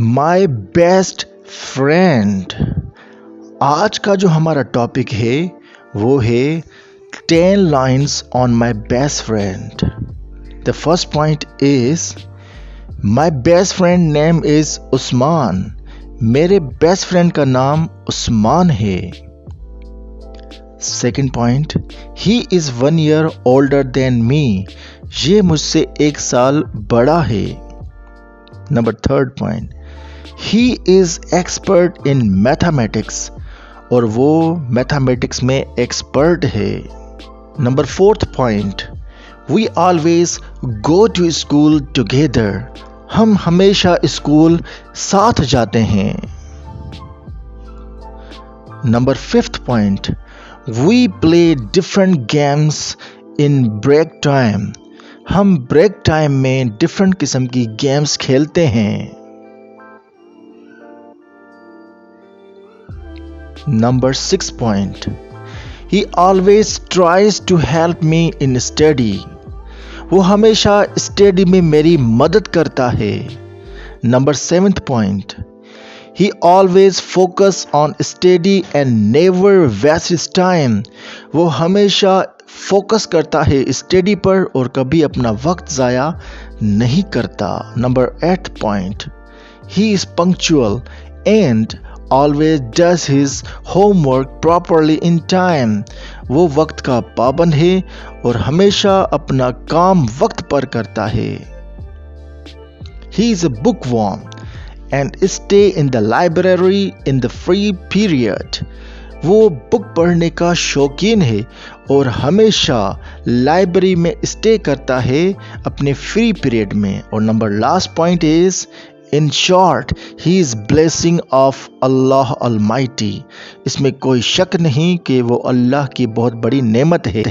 माई best friend. आज का जो हमारा टॉपिक है वो है 10 lines on my best friend. The first point is my best friend name is Usman. मेरे बेस्ट फ्रेंड का नाम उस्मान है। Second point, he is 1 year older than me. ये मुझसे 1 साल बड़ा है। Number third point, he is expert in mathematics और वो मैथमेटिक्स में एक्सपर्ट है। Number fourth point, we always go to school together. हम हमेशा स्कूल साथ जाते हैं। Number fifth point, we play different games in break time. हम ब्रेक टाइम में डिफरेंट किस्म की गेम्स खेलते हैं। Number 6 point, he always tries to help me in study. वो हमेशा स्टडी में मेरी मदद करता है। Number 7th point, he always focus on study and never waste time. वो हमेशा फोकस करता है स्टडी पर और कभी अपना वक्त ज़ाया नहीं करता। Number 8th point, he is punctual and always does his homework properly in time। वो वक्त का पाबंद है और हमेशा अपना काम वक्त पर करता है। He is a bookworm and stay in the library in the free period। वो बुक पढ़ने का शौकीन है और हमेशा लाइब्रेरी में स्टे करता है अपने फ्री पीरियड में। और number last point is in short, he is blessing of Allah Almighty. इसमें कोई शक नहीं कि वो अल्लाह की बहुत बड़ी नेमत है।